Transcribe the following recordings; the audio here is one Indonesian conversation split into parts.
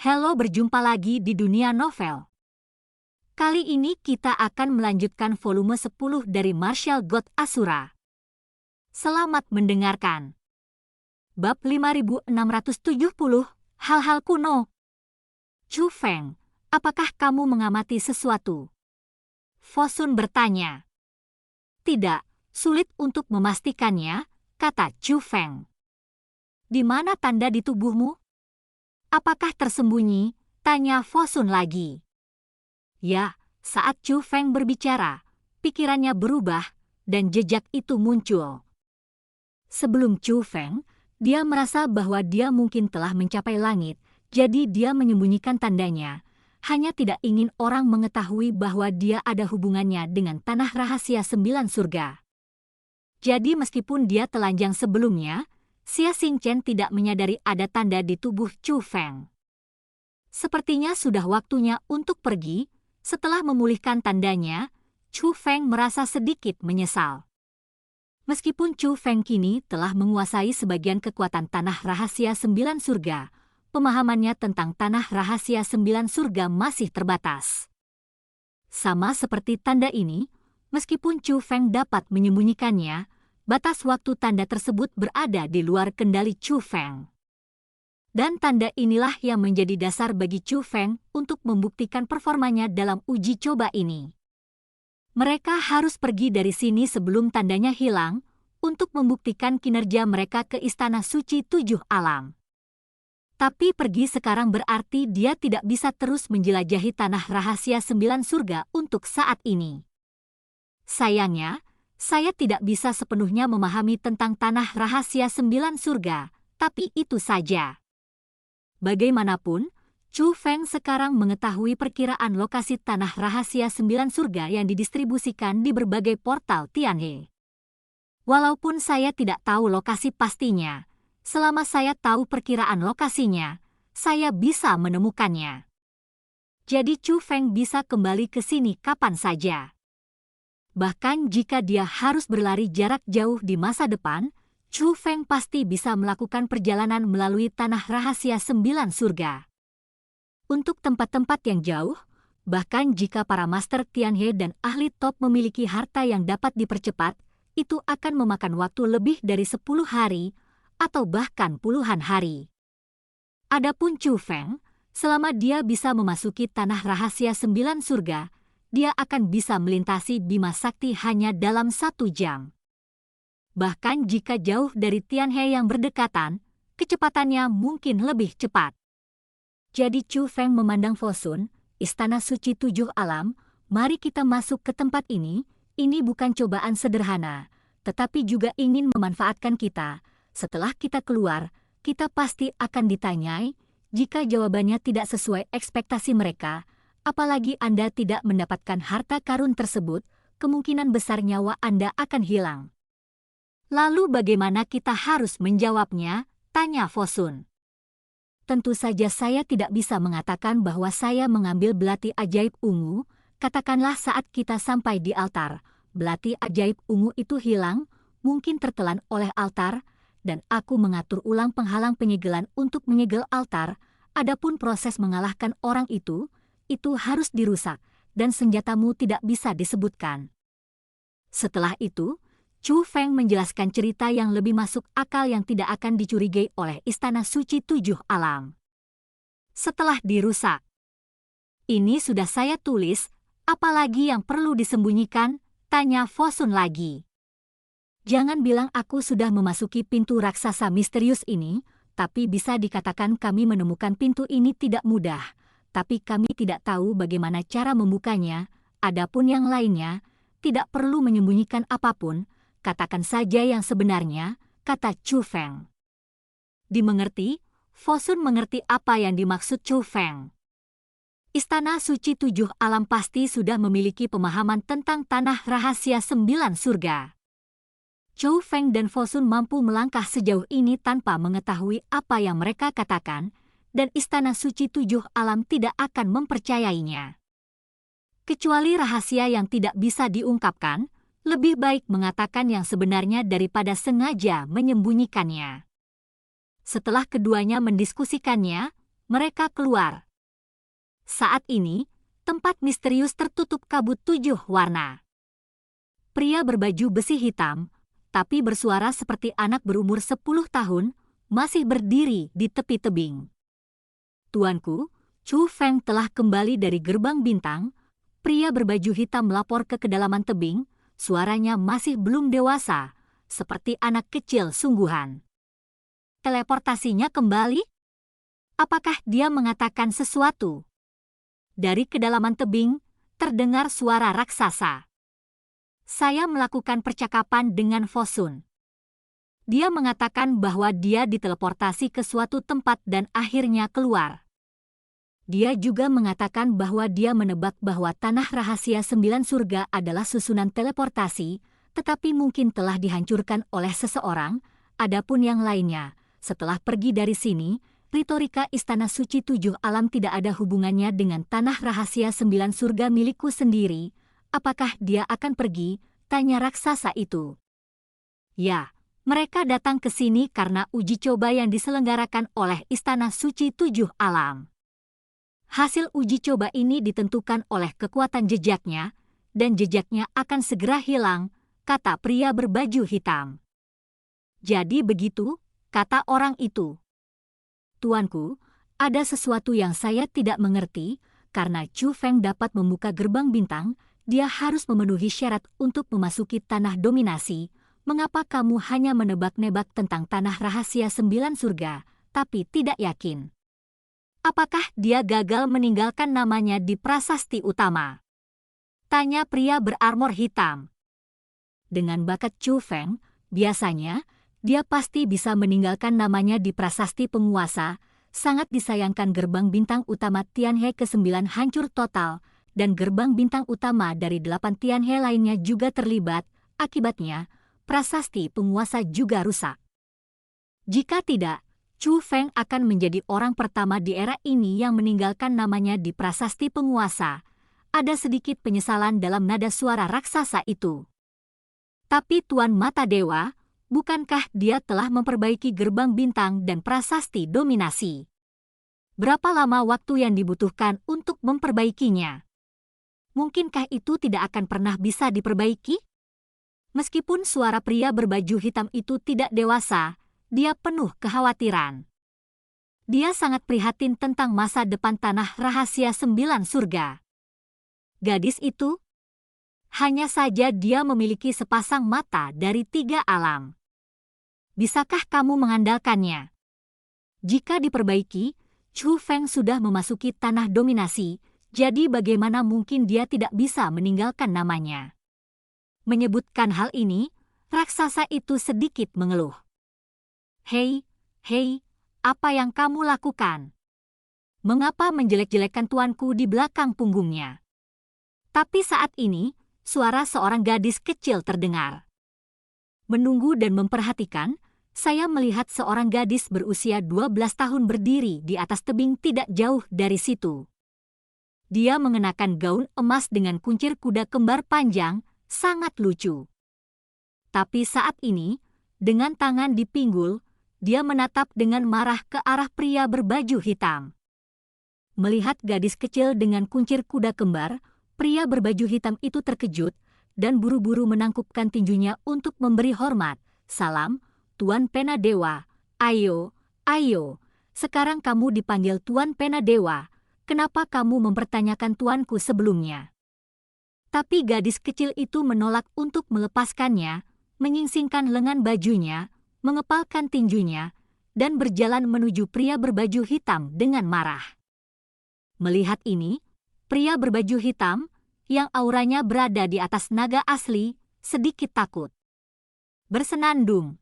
Halo, berjumpa lagi di dunia novel. Kali ini kita akan melanjutkan volume 10 dari Martial God Asura. Selamat mendengarkan. Bab 5670, Hal-hal kuno. Chu Feng, apakah kamu mengamati sesuatu? Fosun bertanya. Tidak, sulit untuk memastikannya, kata Chu Feng. Di mana tanda di tubuhmu? Apakah tersembunyi? Tanya Fosun lagi. Ya, saat Chu Feng berbicara, pikirannya berubah dan jejak itu muncul. Sebelum Chu Feng, dia merasa bahwa dia mungkin telah mencapai langit, jadi dia menyembunyikan tandanya. Hanya tidak ingin orang mengetahui bahwa dia ada hubungannya dengan tanah rahasia 9 surga. Jadi meskipun dia telanjang sebelumnya, Xia Xingchen tidak menyadari ada tanda di tubuh Chu Feng. Sepertinya sudah waktunya untuk pergi. Setelah memulihkan tandanya, Chu Feng merasa sedikit menyesal. Meskipun Chu Feng kini telah menguasai sebagian kekuatan tanah rahasia 9 surga, pemahamannya tentang tanah rahasia 9 surga masih terbatas. Sama seperti tanda ini, meskipun Chu Feng dapat menyembunyikannya, batas waktu tanda tersebut berada di luar kendali Chu Feng. Dan tanda inilah yang menjadi dasar bagi Chu Feng untuk membuktikan performanya dalam uji coba ini. Mereka harus pergi dari sini sebelum tandanya hilang untuk membuktikan kinerja mereka ke Istana Suci 7 Alam. Tapi pergi sekarang berarti dia tidak bisa terus menjelajahi tanah rahasia 9 surga untuk saat ini. Sayangnya, saya tidak bisa sepenuhnya memahami tentang tanah rahasia 9 surga, tapi itu saja. Bagaimanapun, Chu Feng sekarang mengetahui perkiraan lokasi tanah rahasia 9 surga yang didistribusikan di berbagai portal Tianhe. Walaupun saya tidak tahu lokasi pastinya, selama saya tahu perkiraan lokasinya, saya bisa menemukannya. Jadi Chu Feng bisa kembali ke sini kapan saja. Bahkan jika dia harus berlari jarak jauh di masa depan, Chu Feng pasti bisa melakukan perjalanan melalui tanah rahasia 9 surga. Untuk tempat-tempat yang jauh, bahkan jika para master Tianhe dan ahli top memiliki harta yang dapat dipercepat, itu akan memakan waktu lebih dari 10 hari atau bahkan puluhan hari. Adapun Chu Feng, selama dia bisa memasuki tanah rahasia 9 surga, dia akan bisa melintasi Bima Sakti hanya dalam 1 jam. Bahkan jika jauh dari Tianhe yang berdekatan, kecepatannya mungkin lebih cepat. Jadi Chu Feng memandang Fosun, Istana Suci 7 Alam, mari kita masuk ke tempat ini bukan cobaan sederhana, tetapi juga ingin memanfaatkan kita. Setelah kita keluar, kita pasti akan ditanyai, jika jawabannya tidak sesuai ekspektasi mereka, apalagi Anda tidak mendapatkan harta karun tersebut, kemungkinan besar nyawa Anda akan hilang. Lalu bagaimana kita harus menjawabnya? Tanya Fosun. Tentu saja saya tidak bisa mengatakan bahwa saya mengambil belati ajaib ungu, katakanlah saat kita sampai di altar, belati ajaib ungu itu hilang, mungkin tertelan oleh altar, dan aku mengatur ulang penghalang penyegelan untuk menyegel altar, adapun proses mengalahkan orang itu harus dirusak, dan senjatamu tidak bisa disebutkan. Setelah itu, Chu Feng menjelaskan cerita yang lebih masuk akal yang tidak akan dicurigai oleh Istana Suci 7 Alam. Setelah dirusak. Ini sudah saya tulis, apalagi yang perlu disembunyikan? Tanya Fosun lagi. Jangan bilang aku sudah memasuki pintu raksasa misterius ini, tapi bisa dikatakan kami menemukan pintu ini tidak mudah. Tapi kami tidak tahu bagaimana cara membukanya, adapun yang lainnya, tidak perlu menyembunyikan apapun, katakan saja yang sebenarnya, kata Chu Feng. Dimengerti, Fosun mengerti apa yang dimaksud Chu Feng. Istana Suci 7 Alam pasti sudah memiliki pemahaman tentang tanah rahasia 9 surga. Chu Feng dan Fosun mampu melangkah sejauh ini tanpa mengetahui apa yang mereka katakan, dan Istana Suci 7 Alam tidak akan mempercayainya. Kecuali rahasia yang tidak bisa diungkapkan, lebih baik mengatakan yang sebenarnya daripada sengaja menyembunyikannya. Setelah keduanya mendiskusikannya, mereka keluar. Saat ini, tempat misterius tertutup kabut 7 warna. Pria berbaju besi hitam, tapi bersuara seperti anak berumur 10 tahun, masih berdiri di tepi tebing. Tuanku, Chu Feng telah kembali dari gerbang bintang. Pria berbaju hitam melapor ke kedalaman tebing, suaranya masih belum dewasa, seperti anak kecil sungguhan. Teleportasinya kembali? Apakah dia mengatakan sesuatu? Dari kedalaman tebing, terdengar suara raksasa. Saya melakukan percakapan dengan Fosun. Dia mengatakan bahwa dia diteleportasi ke suatu tempat dan akhirnya keluar. Dia juga mengatakan bahwa dia menebak bahwa tanah rahasia 9 surga adalah susunan teleportasi, tetapi mungkin telah dihancurkan oleh seseorang. Adapun yang lainnya, setelah pergi dari sini, retorika Istana Suci 7 Alam tidak ada hubungannya dengan tanah rahasia 9 surga milikku sendiri. Apakah dia akan pergi? Tanya raksasa itu. Ya, mereka datang ke sini karena uji coba yang diselenggarakan oleh Istana Suci 7 Alam. Hasil uji coba ini ditentukan oleh kekuatan jejaknya, dan jejaknya akan segera hilang, kata pria berbaju hitam. Jadi begitu, kata orang itu. Tuanku, ada sesuatu yang saya tidak mengerti, karena Chu Feng dapat membuka gerbang bintang, dia harus memenuhi syarat untuk memasuki tanah dominasi. Mengapa kamu hanya menebak-nebak tentang tanah rahasia 9 surga, tapi tidak yakin? Apakah dia gagal meninggalkan namanya di prasasti utama? Tanya pria berarmor hitam. Dengan bakat Chu Feng, biasanya, dia pasti bisa meninggalkan namanya di prasasti penguasa. Sangat disayangkan gerbang bintang utama Tianhe ke-9 hancur total, dan gerbang bintang utama dari 8 Tianhe lainnya juga terlibat. Akibatnya, prasasti penguasa juga rusak. Jika tidak, Chu Feng akan menjadi orang pertama di era ini yang meninggalkan namanya di prasasti penguasa. Ada sedikit penyesalan dalam nada suara raksasa itu. Tapi Tuan Mata Dewa, bukankah dia telah memperbaiki gerbang bintang dan prasasti dominasi? Berapa lama waktu yang dibutuhkan untuk memperbaikinya? Mungkinkah itu tidak akan pernah bisa diperbaiki? Meskipun suara pria berbaju hitam itu tidak dewasa, dia penuh kekhawatiran. Dia sangat prihatin tentang masa depan tanah rahasia 9 surga. Gadis itu, hanya saja dia memiliki sepasang mata dari 3 alam. Bisakah kamu mengandalkannya? Jika diperbaiki, Chu Feng sudah memasuki tanah dominasi, jadi bagaimana mungkin dia tidak bisa meninggalkan namanya? Menyebutkan hal ini, raksasa itu sedikit mengeluh. Hei, apa yang kamu lakukan? Mengapa menjelek-jelekkan tuanku di belakang punggungnya? Tapi saat ini, suara seorang gadis kecil terdengar. Menunggu dan memperhatikan, saya melihat seorang gadis berusia 12 tahun berdiri di atas tebing tidak jauh dari situ. Dia mengenakan gaun emas dengan kuncir kuda kembar panjang, sangat lucu. Tapi saat ini, dengan tangan di pinggul, dia menatap dengan marah ke arah pria berbaju hitam. Melihat gadis kecil dengan kuncir kuda kembar, pria berbaju hitam itu terkejut dan buru-buru menangkupkan tinjunya untuk memberi hormat. Salam, Tuan Pena Dewa. Ayo, sekarang kamu dipanggil Tuan Pena Dewa. Kenapa kamu mempertanyakan tuanku sebelumnya? Tapi gadis kecil itu menolak untuk melepaskannya, menyingsingkan lengan bajunya, mengepalkan tinjunya, dan berjalan menuju pria berbaju hitam dengan marah. Melihat ini, pria berbaju hitam, yang auranya berada di atas naga asli, sedikit takut. Bersenandung.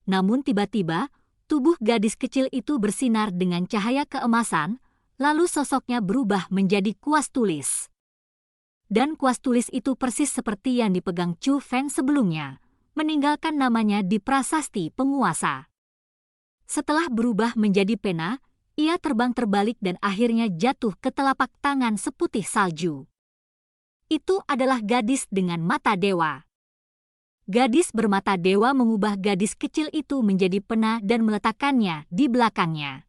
Namun tiba-tiba, tubuh gadis kecil itu bersinar dengan cahaya keemasan, lalu sosoknya berubah menjadi kuas tulis. Dan kuas tulis itu persis seperti yang dipegang Chu Feng sebelumnya, meninggalkan namanya di prasasti penguasa. Setelah berubah menjadi pena, ia terbang terbalik dan akhirnya jatuh ke telapak tangan seputih salju. Itu adalah gadis dengan mata dewa. Gadis bermata dewa mengubah gadis kecil itu menjadi pena dan meletakkannya di belakangnya.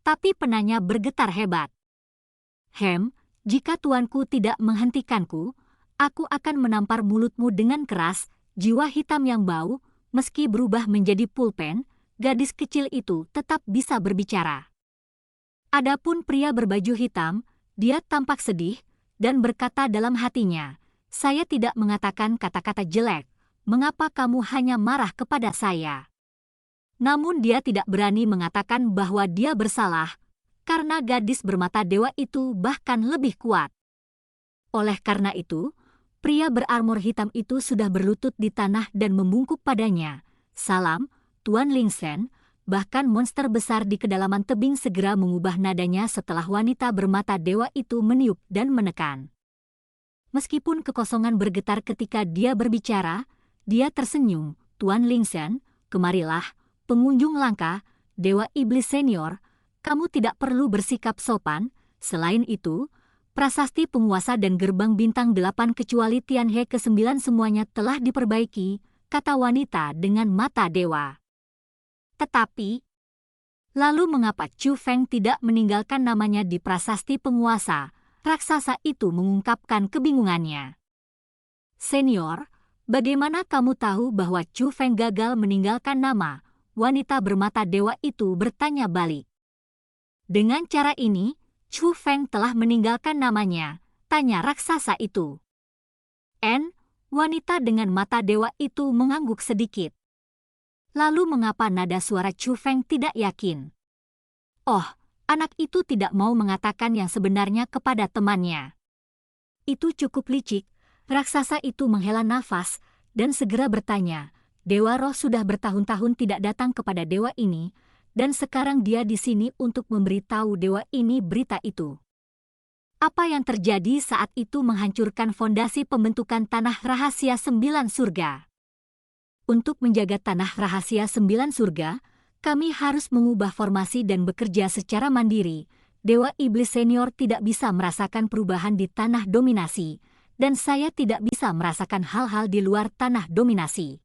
Tapi penanya bergetar hebat. Jika tuanku tidak menghentikanku, aku akan menampar mulutmu dengan keras." Jiwa hitam yang bau, meski berubah menjadi pulpen, gadis kecil itu tetap bisa berbicara. Adapun pria berbaju hitam, dia tampak sedih dan berkata dalam hatinya, "Saya tidak mengatakan kata-kata jelek, mengapa kamu hanya marah kepada saya?" Namun dia tidak berani mengatakan bahwa dia bersalah, karena gadis bermata dewa itu bahkan lebih kuat. Oleh karena itu, pria berarmor hitam itu sudah berlutut di tanah dan membungkuk padanya. "Salam, Tuan Lingsen." Bahkan monster besar di kedalaman tebing segera mengubah nadanya setelah wanita bermata dewa itu meniup dan menekan. Meskipun kekosongan bergetar ketika dia berbicara, dia tersenyum. "Tuan Lingsen, kemarilah, pengunjung langka, Dewa Iblis Senior, kamu tidak perlu bersikap sopan. Selain itu, prasasti penguasa dan gerbang bintang 8 kecuali Tianhe ke-9 semuanya telah diperbaiki," kata wanita dengan mata dewa. Tetapi, lalu mengapa Chu Feng tidak meninggalkan namanya di prasasti penguasa? Raksasa itu mengungkapkan kebingungannya. "Senior, bagaimana kamu tahu bahwa Chu Feng gagal meninggalkan nama?" Wanita bermata dewa itu bertanya balik. "Dengan cara ini, Chu Feng telah meninggalkan namanya," tanya raksasa itu. Wanita dengan mata dewa itu mengangguk sedikit. Lalu mengapa nada suara Chu Feng tidak yakin? Oh, anak itu tidak mau mengatakan yang sebenarnya kepada temannya. Itu cukup licik, raksasa itu menghela nafas dan segera bertanya, "Dewa Roh sudah bertahun-tahun tidak datang kepada dewa ini, dan sekarang dia di sini untuk memberitahu dewa ini berita itu. Apa yang terjadi saat itu menghancurkan fondasi pembentukan tanah rahasia 9 surga. Untuk menjaga tanah rahasia 9 surga, kami harus mengubah formasi dan bekerja secara mandiri. Dewa Iblis Senior tidak bisa merasakan perubahan di tanah dominasi, dan saya tidak bisa merasakan hal-hal di luar tanah dominasi.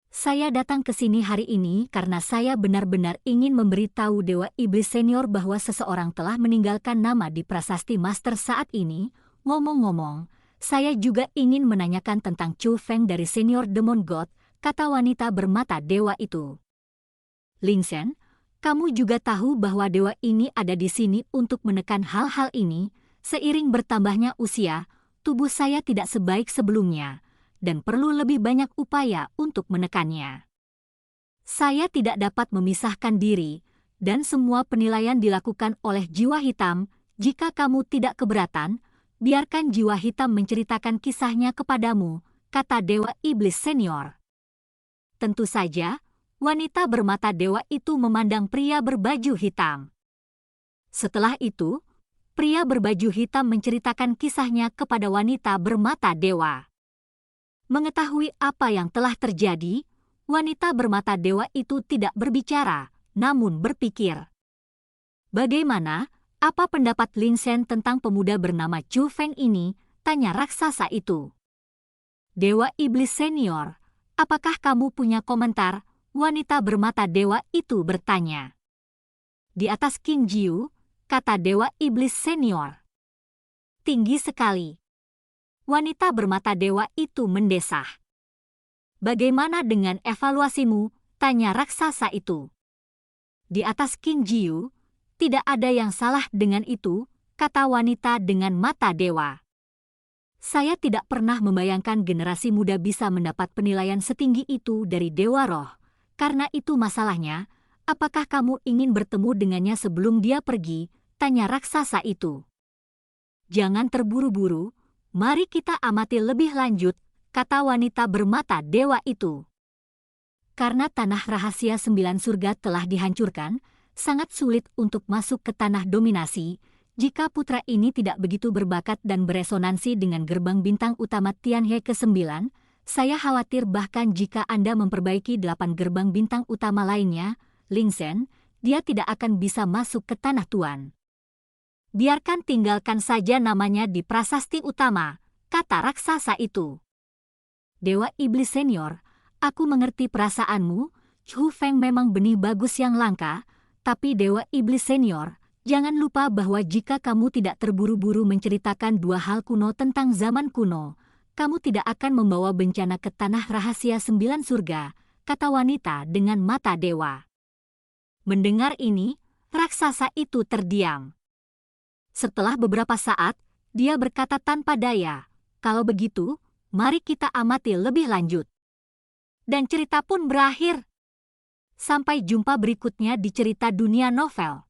Saya datang ke sini hari ini karena saya benar-benar ingin memberitahu Dewa Iblis Senior bahwa seseorang telah meninggalkan nama di prasasti Master saat ini. Ngomong-ngomong, saya juga ingin menanyakan tentang Chu Feng dari Senior Demon God," kata wanita bermata dewa itu. "Lingsen, kamu juga tahu bahwa dewa ini ada di sini untuk menekan hal-hal ini. Seiring bertambahnya usia, tubuh saya tidak sebaik sebelumnya, dan perlu lebih banyak upaya untuk menekannya. Saya tidak dapat memisahkan diri, dan semua penilaian dilakukan oleh jiwa hitam. Jika kamu tidak keberatan, biarkan jiwa hitam menceritakan kisahnya kepadamu," kata Dewa Iblis Senior. Tentu saja, wanita bermata dewa itu memandang pria berbaju hitam. Setelah itu, pria berbaju hitam menceritakan kisahnya kepada wanita bermata dewa. Mengetahui apa yang telah terjadi, wanita bermata dewa itu tidak berbicara, namun berpikir. "Bagaimana? Apa pendapat Lingsen tentang pemuda bernama Chu Feng ini?" tanya raksasa itu. "Dewa Iblis Senior, apakah kamu punya komentar?" wanita bermata dewa itu bertanya. "Di atas King Jiu," kata Dewa Iblis Senior. "Tinggi sekali." Wanita bermata dewa itu mendesah. "Bagaimana dengan evaluasimu?" tanya raksasa itu. "Di atas King Jiu, tidak ada yang salah dengan itu," kata wanita dengan mata dewa. "Saya tidak pernah membayangkan generasi muda bisa mendapat penilaian setinggi itu dari Dewa Roh. Karena itu masalahnya, apakah kamu ingin bertemu dengannya sebelum dia pergi?" tanya raksasa itu. "Jangan terburu-buru, mari kita amati lebih lanjut," kata wanita bermata dewa itu. Karena tanah rahasia 9 surga telah dihancurkan, sangat sulit untuk masuk ke tanah dominasi. Jika putra ini tidak begitu berbakat dan beresonansi dengan gerbang bintang utama Tianhe ke-9, saya khawatir bahkan jika Anda memperbaiki 8 gerbang bintang utama lainnya, Lingsen, dia tidak akan bisa masuk ke tanah tuan. "Biarkan tinggalkan saja namanya di prasasti utama," kata raksasa itu. "Dewa Iblis Senior, aku mengerti perasaanmu. Chu Feng memang benih bagus yang langka, Tapi Dewa Iblis Senior, jangan lupa bahwa jika kamu tidak terburu-buru menceritakan dua hal kuno tentang zaman kuno, kamu tidak akan membawa bencana ke tanah rahasia 9 surga, kata wanita dengan mata dewa. Mendengar ini, raksasa itu terdiam. Setelah beberapa saat, dia berkata tanpa daya, "Kalau begitu, mari kita amati lebih lanjut." Dan cerita pun berakhir. Sampai jumpa berikutnya di cerita dunia novel.